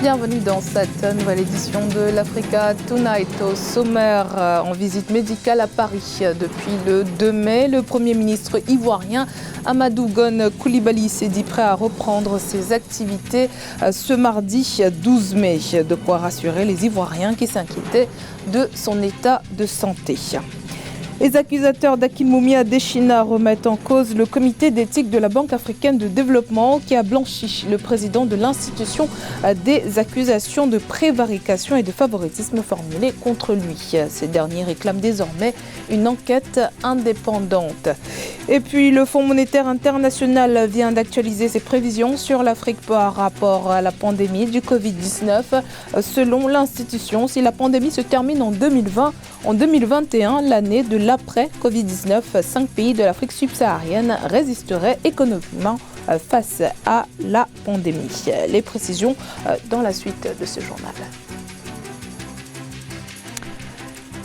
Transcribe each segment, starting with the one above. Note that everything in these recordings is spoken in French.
Bienvenue dans cette nouvelle édition de l'Africa Tonight. Au sommaire, en visite médicale à Paris depuis le 2 mai, le Premier ministre ivoirien Amadou Gon Coulibaly s'est dit prêt à reprendre ses activités ce mardi 12 mai. De quoi rassurer les Ivoiriens qui s'inquiétaient de son état de santé. Les accusateurs d'Akin Moumi Adesina remettent en cause le comité d'éthique de la Banque africaine de développement qui a blanchi le président de l'institution des accusations de prévarication et de favoritisme formulées contre lui. Ces derniers réclament désormais une enquête indépendante. Et puis le Fonds monétaire international vient d'actualiser ses prévisions sur l'Afrique par rapport à la pandémie du Covid-19. Selon l'institution, si la pandémie se termine en 2020, en 2021, l'année de l'après-Covid-19, 5 pays de l'Afrique subsaharienne résisteraient économiquement face à la pandémie. Les précisions dans la suite de ce journal.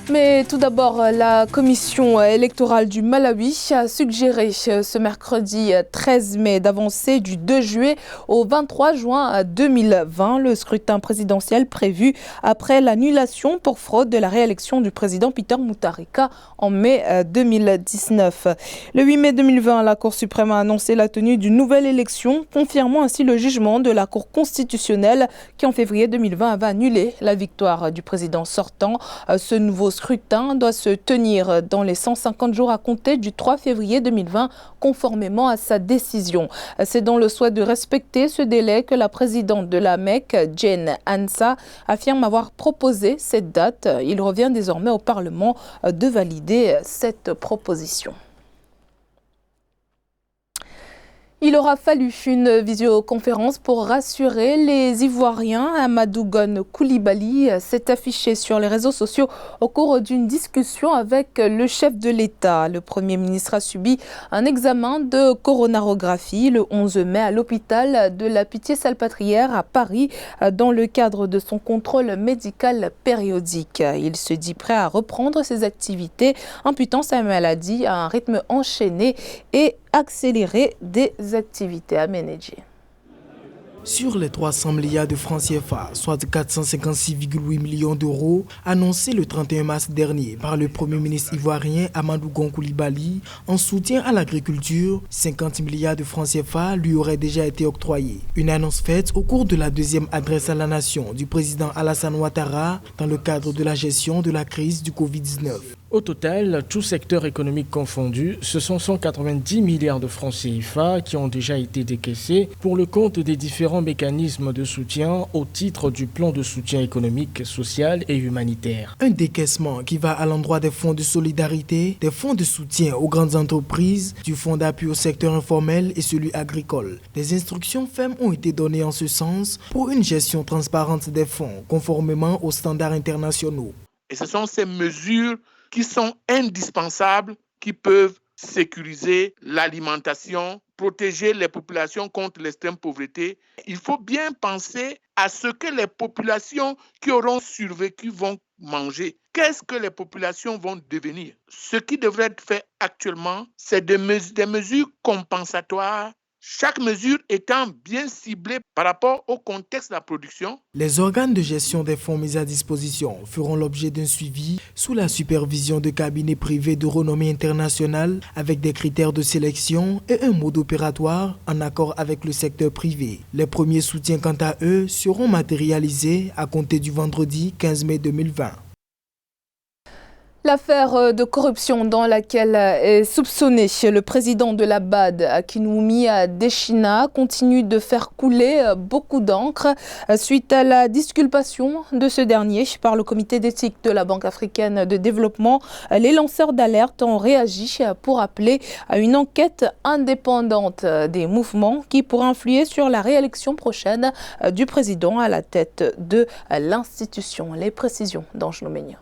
Mais tout d'abord, la commission électorale du Malawi a suggéré ce mercredi 13 mai d'avancer du 2 juillet au 23 juin 2020 le scrutin présidentiel prévu après l'annulation pour fraude de la réélection du président Peter Mutharika en mai 2019. Le 8 mai 2020, la Cour suprême a annoncé la tenue d'une nouvelle élection, confirmant ainsi le jugement de la Cour constitutionnelle qui en février 2020 avait annulé la victoire du président sortant. Ce nouveau scrutin doit se tenir dans les 150 jours à compter du 3 février 2020, conformément à sa décision. C'est dans le souhait de respecter ce délai que la présidente de la MEC, Jane Ansa, affirme avoir proposé cette date. Il revient désormais au Parlement de valider cette proposition. Il aura fallu une visioconférence pour rassurer les Ivoiriens. Amadou Gon Coulibaly s'est affiché sur les réseaux sociaux au cours d'une discussion avec le chef de l'État. Le Premier ministre a subi un examen de coronarographie le 11 mai à l'hôpital de la Pitié-Salpêtrière à Paris dans le cadre de son contrôle médical périodique. Il se dit prêt à reprendre ses activités, imputant sa maladie à un rythme enchaîné et accélérer des activités à ménager. Sur les 300 milliards de francs CFA, soit 456,8 millions d'euros, annoncés le 31 mars dernier par le Premier ministre ivoirien Amadou Gon Coulibaly en soutien à l'agriculture, 50 milliards de francs CFA lui auraient déjà été octroyés. Une annonce faite au cours de la deuxième adresse à la nation du président Alassane Ouattara dans le cadre de la gestion de la crise du Covid-19. Au total, tout secteur économique confondu, ce sont 190 milliards de francs CFA qui ont déjà été décaissés pour le compte des différents mécanismes de soutien au titre du plan de soutien économique, social et humanitaire. Un décaissement qui va à l'endroit des fonds de solidarité, des fonds de soutien aux grandes entreprises, du fonds d'appui au secteur informel et celui agricole. Des instructions fermes ont été données en ce sens pour une gestion transparente des fonds, conformément aux standards internationaux. Et ce sont ces mesures qui sont indispensables, qui peuvent sécuriser l'alimentation, protéger les populations contre l'extrême pauvreté. Il faut bien penser à ce que les populations qui auront survécu vont manger. Qu'est-ce que les populations vont devenir? Ce qui devrait être fait actuellement, c'est des mesures compensatoires, chaque mesure étant bien ciblée par rapport au contexte de la production. Les organes de gestion des fonds mis à disposition feront l'objet d'un suivi sous la supervision de cabinets privés de renommée internationale avec des critères de sélection et un mode opératoire en accord avec le secteur privé. Les premiers soutiens, quant à eux, seront matérialisés à compter du vendredi 15 mai 2020. L'affaire de corruption dans laquelle est soupçonné le président de la BAD, Akin Moumi Adesina, continue de faire couler beaucoup d'encre. Suite à la disculpation de ce dernier par le comité d'éthique de la Banque africaine de développement, les lanceurs d'alerte ont réagi pour appeler à une enquête indépendante des mouvements qui pourrait influer sur la réélection prochaine du président à la tête de l'institution. Les précisions d'Ange Noménia.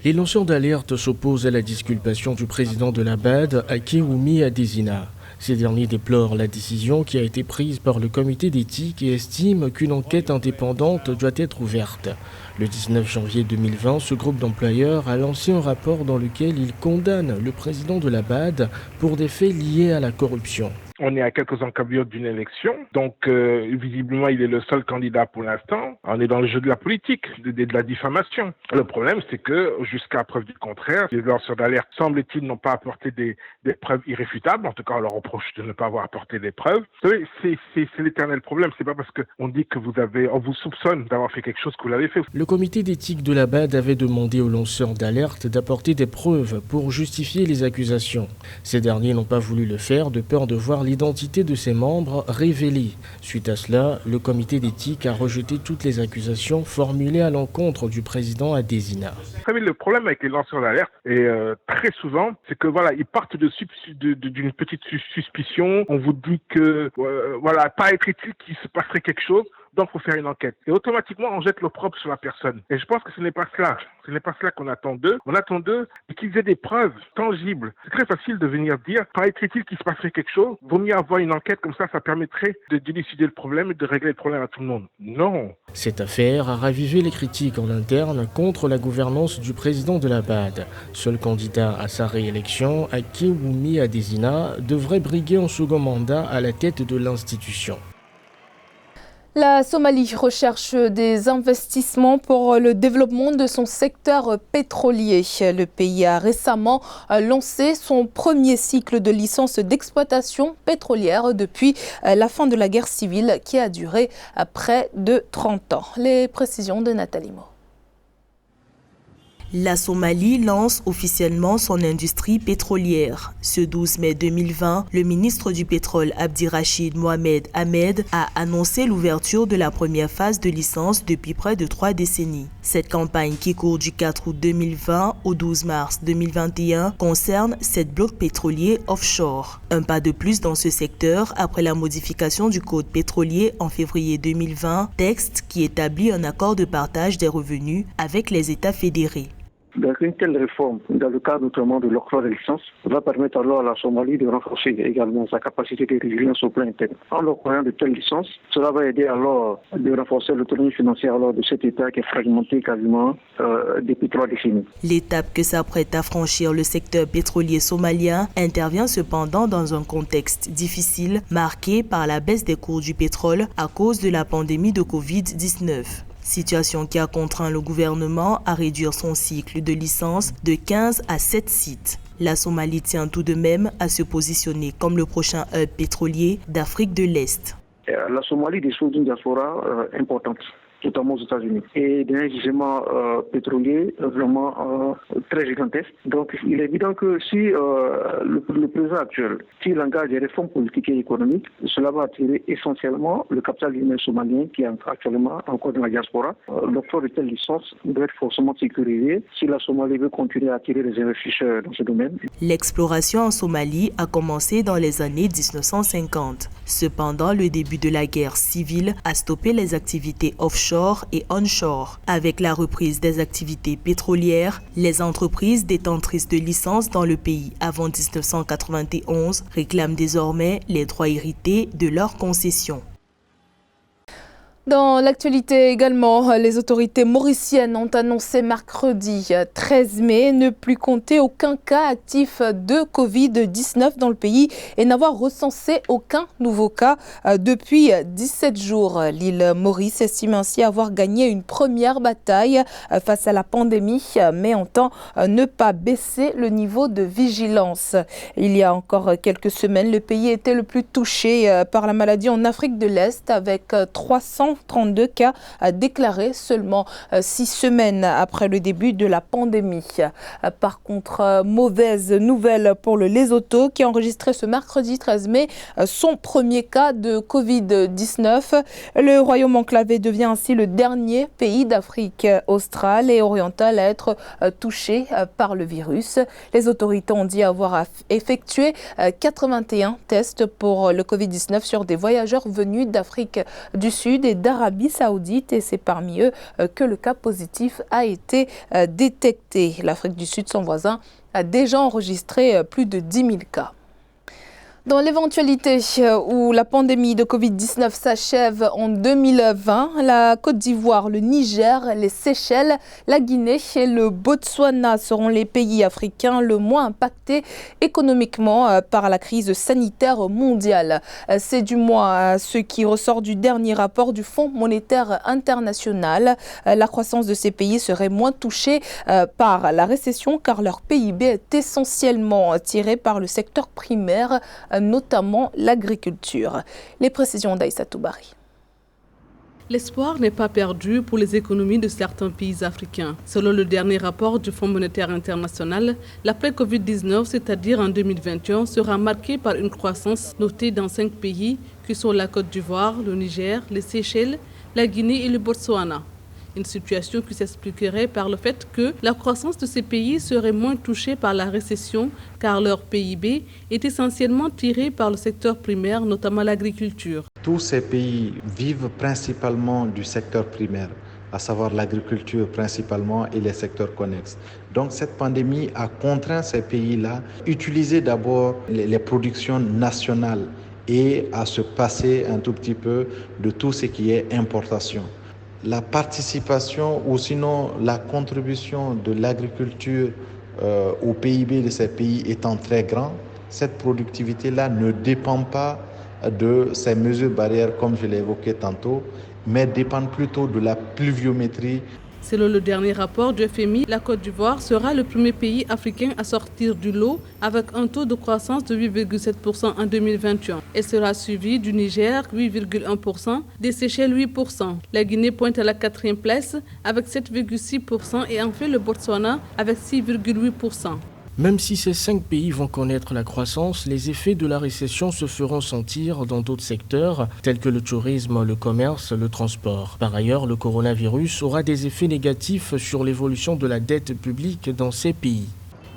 Les lanceurs d'alerte s'opposent à la disculpation du président de la BAD, Akin Moumi Adesina. Ces derniers déplorent la décision qui a été prise par le comité d'éthique et estiment qu'une enquête indépendante doit être ouverte. Le 19 janvier 2020, ce groupe d'employeurs a lancé un rapport dans lequel il condamne le président de la BAD pour des faits liés à la corruption. On est à quelques encablures d'une élection, donc visiblement il est le seul candidat pour l'instant. On est dans le jeu de la politique, de la diffamation. Le problème, c'est que jusqu'à preuve du contraire, les lanceurs d'alerte, semble-t-il, n'ont pas apporté des preuves irréfutables. En tout cas, on leur reproche de ne pas avoir apporté des preuves. Vous savez, c'est l'éternel problème. C'est pas parce qu'on dit que on vous soupçonne d'avoir fait quelque chose que vous l'avez fait. Le comité d'éthique de la BAD avait demandé aux lanceurs d'alerte d'apporter des preuves pour justifier les accusations. Ces derniers n'ont pas voulu le faire de peur de voir l'identité de ses membres révélée. Suite à cela, le comité d'éthique a rejeté toutes les accusations formulées à l'encontre du président Adesina. Vous savez, le problème avec les lanceurs d'alerte, et très souvent, c'est que ils partent d'une petite suspicion. On vous dit que paraîtrait-il qu'il se passerait quelque chose. Donc, il faut faire une enquête. Et automatiquement, on jette l'opprobre sur la personne. Et je pense que ce n'est pas cela. Ce n'est pas cela qu'on attend d'eux. On attend d'eux qu'ils aient des preuves tangibles. C'est très facile de venir dire, paraîtrait-il qu'il se passerait quelque chose. Vaut mieux avoir une enquête comme ça permettrait de délucider le problème et de régler le problème à tout le monde. Non. Cette affaire a ravivé les critiques en interne contre la gouvernance du président de la BAD. Seul candidat à sa réélection, Akinwumi Adesina, devrait briguer un second mandat à la tête de l'institution. La Somalie recherche des investissements pour le développement de son secteur pétrolier. Le pays a récemment lancé son premier cycle de licence d'exploitation pétrolière depuis la fin de la guerre civile qui a duré près de 30 ans. Les précisions de Nathalie Mo. La Somalie lance officiellement son industrie pétrolière. Ce 12 mai 2020, le ministre du Pétrole Abdirachid Mohamed Ahmed a annoncé l'ouverture de la première phase de licence depuis près de 3 décennies. Cette campagne qui court du 4 août 2020 au 12 mars 2021 concerne 7 blocs pétroliers offshore. Un pas de plus dans ce secteur après la modification du code pétrolier en février 2020, texte qui établit un accord de partage des revenus avec les États fédérés. Donc une telle réforme, dans le cadre notamment de l'octroi de licence, va permettre alors à la Somalie de renforcer également sa capacité de résilience au plan interne. En octroyant de telles licences, cela va aider alors de renforcer l'autonomie financière alors de cet État qui est fragmenté quasiment depuis 3 décennies. L'étape que s'apprête à franchir le secteur pétrolier somalien intervient cependant dans un contexte difficile marqué par la baisse des cours du pétrole à cause de la pandémie de Covid-19. Situation qui a contraint le gouvernement à réduire son cycle de licence de 15 à 7 sites. La Somalie tient tout de même à se positionner comme le prochain hub pétrolier d'Afrique de l'Est. La Somalie dispose d'une diaspora importante, notamment aux États-Unis, et d'un gisement pétrolier vraiment très gigantesque. Donc il est évident que si le président actuel, s'il engage des réformes politiques et économiques, cela va attirer essentiellement le capital humain somalien qui est actuellement encore dans la diaspora. L'octroi de telles licences doit être forcément sécurisé si la Somalie veut continuer à attirer les investisseurs dans ce domaine. L'exploration en Somalie a commencé dans les années 1950. Cependant, le début de la guerre civile a stoppé les activités offshore et onshore. Avec la reprise des activités pétrolières, les entreprises détentrices de licences dans le pays avant 1991 réclament désormais les droits hérités de leurs concessions. Dans l'actualité également, les autorités mauriciennes ont annoncé mercredi 13 mai ne plus compter aucun cas actif de Covid-19 dans le pays et n'avoir recensé aucun nouveau cas depuis 17 jours. L'île Maurice estime ainsi avoir gagné une première bataille face à la pandémie, mais entend ne pas baisser le niveau de vigilance. Il y a encore quelques semaines, le pays était le plus touché par la maladie en Afrique de l'Est avec 332 cas déclarés seulement 6 semaines après le début de la pandémie. Par contre, mauvaise nouvelle pour le Lesotho qui a enregistré ce mercredi 13 mai son premier cas de Covid-19. Le royaume enclavé devient ainsi le dernier pays d'Afrique australe et orientale à être touché par le virus. Les autorités ont dit avoir effectué 81 tests pour le Covid-19 sur des voyageurs venus d'Afrique du Sud et d'Arabie Saoudite et c'est parmi eux que le cas positif a été détecté. L'Afrique du Sud, son voisin, a déjà enregistré plus de 10 000 cas. Dans l'éventualité où la pandémie de Covid-19 s'achève en 2020, la Côte d'Ivoire, le Niger, les Seychelles, la Guinée et le Botswana seront les pays africains le moins impactés économiquement par la crise sanitaire mondiale. C'est du moins ce qui ressort du dernier rapport du Fonds monétaire international. La croissance de ces pays serait moins touchée par la récession car leur PIB est essentiellement tiré par le secteur primaire, notamment l'agriculture. Les précisions d'Aïssa Toubari. L'espoir n'est pas perdu pour les économies de certains pays africains. Selon le dernier rapport du Fonds monétaire international, l'après-Covid-19, c'est-à-dire en 2021, sera marqué par une croissance notée dans 5 pays qui sont la Côte d'Ivoire, le Niger, les Seychelles, la Guinée et le Botswana. Une situation qui s'expliquerait par le fait que la croissance de ces pays serait moins touchée par la récession car leur PIB est essentiellement tiré par le secteur primaire, notamment l'agriculture. Tous ces pays vivent principalement du secteur primaire, à savoir l'agriculture principalement et les secteurs connexes. Donc cette pandémie a contraint ces pays-là à utiliser d'abord les productions nationales et à se passer un tout petit peu de tout ce qui est importation. La participation ou sinon la contribution de l'agriculture au PIB de ces pays étant très grand, cette productivité-là ne dépend pas de ces mesures barrières comme je l'ai évoqué tantôt, mais dépend plutôt de la pluviométrie. Selon le dernier rapport du FMI, la Côte d'Ivoire sera le premier pays africain à sortir du lot avec un taux de croissance de 8,7% en 2021. Elle sera suivie du Niger, 8,1%, des Seychelles, 8%. La Guinée pointe à la 4e place avec 7,6% et enfin le Botswana avec 6,8%. Même si ces 5 pays vont connaître la croissance, les effets de la récession se feront sentir dans d'autres secteurs, tels que le tourisme, le commerce, le transport. Par ailleurs, le coronavirus aura des effets négatifs sur l'évolution de la dette publique dans ces pays.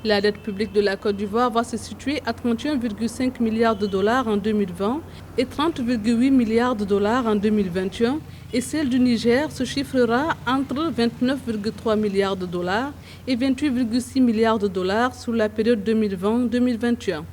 La dette publique de la Côte d'Ivoire va se situer à 31,5 milliards de dollars en 2020 et 30,8 milliards de dollars en 2021 et celle du Niger se chiffrera entre 29,3 milliards de dollars et 28,6 milliards de dollars sur la période 2020-2021.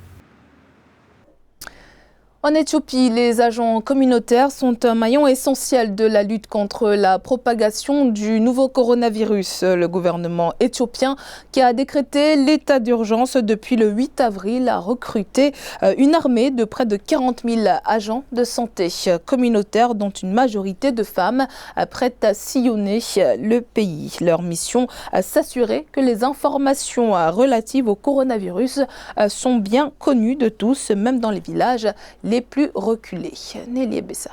En Éthiopie, les agents communautaires sont un maillon essentiel de la lutte contre la propagation du nouveau coronavirus. Le gouvernement éthiopien, qui a décrété l'état d'urgence depuis le 8 avril, a recruté une armée de près de 40 000 agents de santé communautaires, dont une majorité de femmes prêtes à sillonner le pays. Leur mission, s'assurer que les informations relatives au coronavirus sont bien connues de tous, même dans les villages les plus reculés. Nelly Bessa.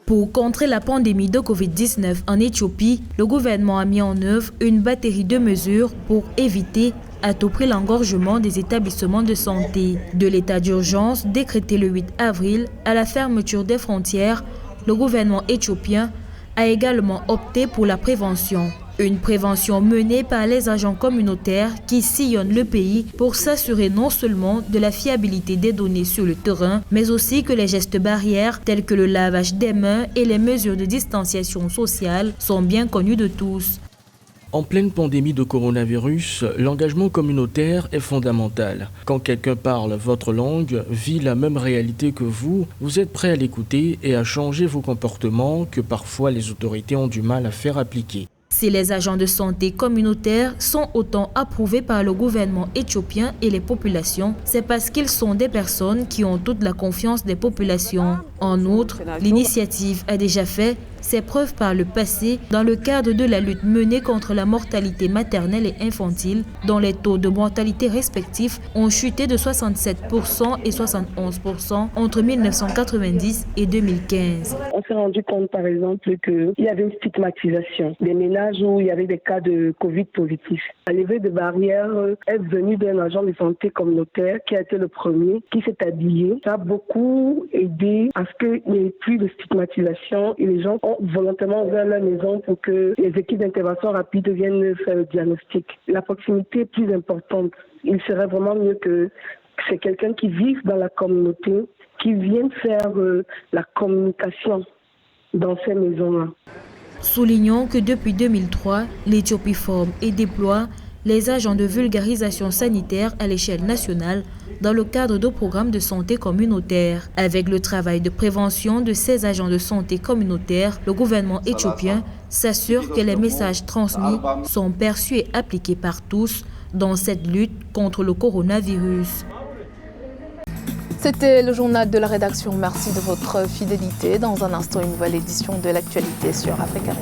Pour contrer la pandémie de Covid-19 en Éthiopie, le gouvernement a mis en œuvre une batterie de mesures pour éviter à tout prix l'engorgement des établissements de santé. De l'état d'urgence décrété le 8 avril à la fermeture des frontières, le gouvernement éthiopien a également opté pour la prévention. Une prévention menée par les agents communautaires qui sillonnent le pays pour s'assurer non seulement de la fiabilité des données sur le terrain, mais aussi que les gestes barrières tels que le lavage des mains et les mesures de distanciation sociale sont bien connus de tous. En pleine pandémie de coronavirus, l'engagement communautaire est fondamental. Quand quelqu'un parle votre langue, vit la même réalité que vous êtes prêt à l'écouter et à changer vos comportements que parfois les autorités ont du mal à faire appliquer. Si les agents de santé communautaires sont autant approuvés par le gouvernement éthiopien et les populations, c'est parce qu'ils sont des personnes qui ont toute la confiance des populations. En outre, l'initiative a déjà fait ses preuves par le passé dans le cadre de la lutte menée contre la mortalité maternelle et infantile, dont les taux de mortalité respectifs ont chuté de 67% et 71% entre 1990 et 2015. On s'est rendu compte, par exemple, qu'il y avait une stigmatisation des ménages où il y avait des cas de Covid positifs. La levée de barrières est venue d'un agent de santé communautaire qui a été le premier, qui s'est habillé. Ça a beaucoup aidé à ce qu'il n'y ait plus de stigmatisation et les gens ont volontairement ouvert leur maison pour que les équipes d'intervention rapide viennent faire le diagnostic. La proximité est plus importante. Il serait vraiment mieux que c'est quelqu'un qui vive dans la communauté, qui vienne faire la communication dans ces maisons-là. Soulignons que depuis 2003, l'Éthiopie forme et déploie les agents de vulgarisation sanitaire à l'échelle nationale dans le cadre de programmes de santé communautaire. Avec le travail de prévention de ces agents de santé communautaire, le gouvernement éthiopien s'assure que les messages transmis sont perçus et appliqués par tous dans cette lutte contre le coronavirus. C'était le journal de la rédaction. Merci de votre fidélité. Dans un instant, une nouvelle édition de l'actualité sur Africa.